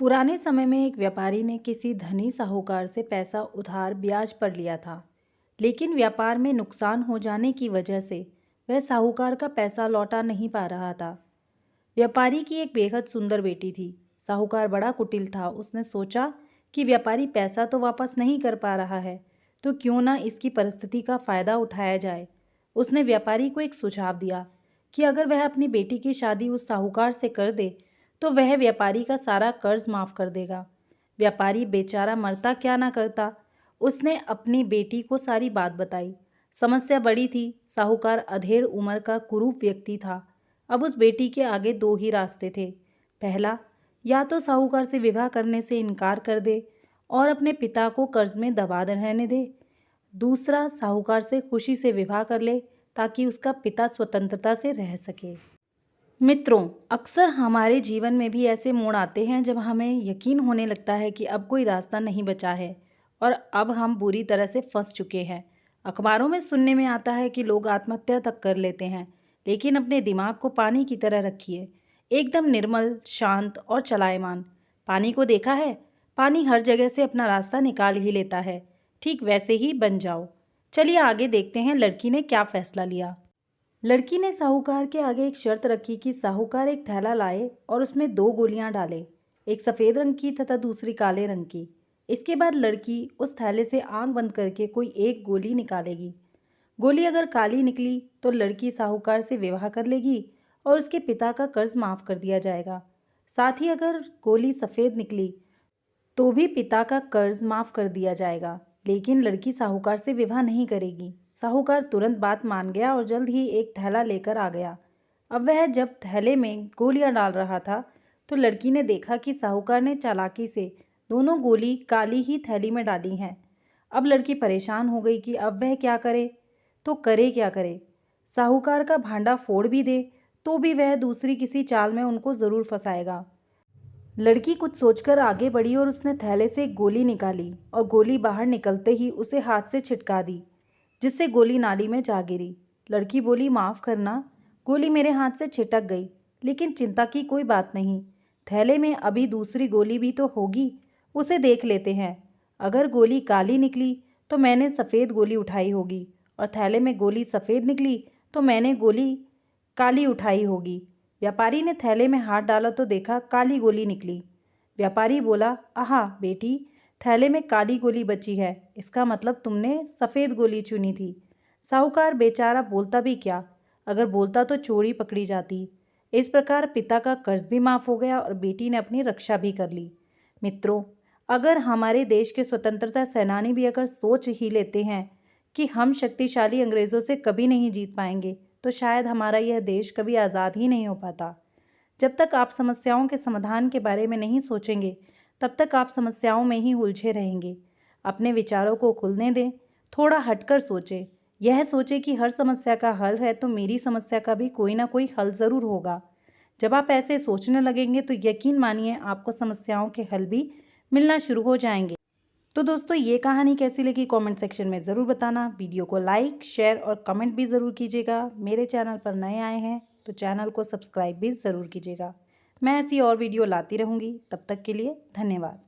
पुराने समय में एक व्यापारी ने किसी धनी साहूकार से पैसा उधार ब्याज पर लिया था, लेकिन व्यापार में नुकसान हो जाने की वजह से वह साहूकार का पैसा लौटा नहीं पा रहा था। व्यापारी की एक बेहद सुंदर बेटी थी। साहूकार बड़ा कुटिल था। उसने सोचा कि व्यापारी पैसा तो वापस नहीं कर पा रहा है, तो क्यों ना इसकी परिस्थिति का फायदा उठाया जाए। उसने व्यापारी को एक सुझाव दिया कि अगर वह अपनी बेटी की शादी उस साहूकार से कर दे तो वह व्यापारी का सारा कर्ज माफ कर देगा। व्यापारी बेचारा मरता क्या ना करता। उसने अपनी बेटी को सारी बात बताई। समस्या बड़ी थी। साहूकार अधेड़ उम्र का कुरूप व्यक्ति था। अब उस बेटी के आगे दो ही रास्ते थे। पहला, या तो साहूकार से विवाह करने से इनकार कर दे और अपने पिता को कर्ज में दबा रहने दे। दूसरा, साहूकार से खुशी से विवाह कर ले ताकि उसका पिता स्वतंत्रता से रह सके। मित्रों, अक्सर हमारे जीवन में भी ऐसे मोड़ आते हैं जब हमें यकीन होने लगता है कि अब कोई रास्ता नहीं बचा है और अब हम बुरी तरह से फंस चुके हैं। अखबारों में सुनने में आता है कि लोग आत्महत्या तक कर लेते हैं, लेकिन अपने दिमाग को पानी की तरह रखिए, एकदम निर्मल, शांत और चलायमान। पानी को देखा है? पानी हर जगह से अपना रास्ता निकाल ही लेता है। ठीक वैसे ही बन जाओ। चलिए आगे देखते हैं लड़की ने क्या फैसला लिया। लड़की ने साहूकार के आगे एक शर्त रखी कि साहूकार एक थैला लाए और उसमें दो गोलियां डाले, एक सफ़ेद रंग की तथा दूसरी काले रंग की। इसके बाद लड़की उस थैले से आंख बंद करके कोई एक गोली निकालेगी। गोली अगर काली निकली तो लड़की साहूकार से विवाह कर लेगी और उसके पिता का कर्ज माफ कर दिया जाएगा। साथ ही अगर गोली सफ़ेद निकली तो भी पिता का कर्ज माफ कर दिया जाएगा, लेकिन लड़की साहूकार से विवाह नहीं करेगी। साहूकार तुरंत बात मान गया और जल्द ही एक थैला लेकर आ गया। अब वह जब थैले में गोलियां डाल रहा था तो लड़की ने देखा कि साहूकार ने चालाकी से दोनों गोली काली ही थैली में डाली हैं। अब लड़की परेशान हो गई कि अब वह क्या करे, तो करे क्या करे। साहूकार का भांडा फोड़ भी दे तो भी वह दूसरी किसी चाल में उनको ज़रूर फंसाएगा। लड़की कुछ सोचकर आगे बढ़ी और उसने थैले से एक गोली निकाली और गोली बाहर निकलते ही उसे हाथ से छिटका दी, जिससे गोली नाली में जा गिरी। लड़की बोली, माफ़ करना, गोली मेरे हाथ से छिटक गई, लेकिन चिंता की कोई बात नहीं। थैले में अभी दूसरी गोली भी तो होगी, उसे देख लेते हैं। अगर गोली काली निकली तो मैंने सफ़ेद गोली उठाई होगी और थैले में गोली सफ़ेद निकली तो मैंने गोली काली उठाई होगी। व्यापारी ने थैले में हाथ डाला तो देखा काली गोली निकली। व्यापारी बोला, आहा बेटी, थैले में काली गोली बची है, इसका मतलब तुमने सफ़ेद गोली चुनी थी। साहूकार बेचारा बोलता भी क्या, अगर बोलता तो चोरी पकड़ी जाती। इस प्रकार पिता का कर्ज भी माफ़ हो गया और बेटी ने अपनी रक्षा भी कर ली। मित्रों, अगर हमारे देश के स्वतंत्रता सेनानी भी अगर सोच ही लेते हैं कि हम शक्तिशाली अंग्रेज़ों से कभी नहीं जीत पाएंगे, तो शायद हमारा यह देश कभी आज़ाद ही नहीं हो पाता। जब तक आप समस्याओं के समाधान के बारे में नहीं सोचेंगे, तब तक आप समस्याओं में ही उलझे रहेंगे। अपने विचारों को खुलने दें, थोड़ा हटकर सोचें। यह सोचें कि हर समस्या का हल है तो मेरी समस्या का भी कोई ना कोई हल ज़रूर होगा। जब आप ऐसे सोचने लगेंगे तो यकीन मानिए आपको समस्याओं के हल भी मिलना शुरू हो जाएंगे। तो दोस्तों, ये कहानी कैसी लगी कमेंट सेक्शन में ज़रूर बताना। वीडियो को लाइक, शेयर और कमेंट भी ज़रूर कीजिएगा। मेरे चैनल पर नए आए हैं तो चैनल को सब्सक्राइब भी ज़रूर कीजिएगा। मैं ऐसी और वीडियो लाती रहूँगी। तब तक के लिए धन्यवाद।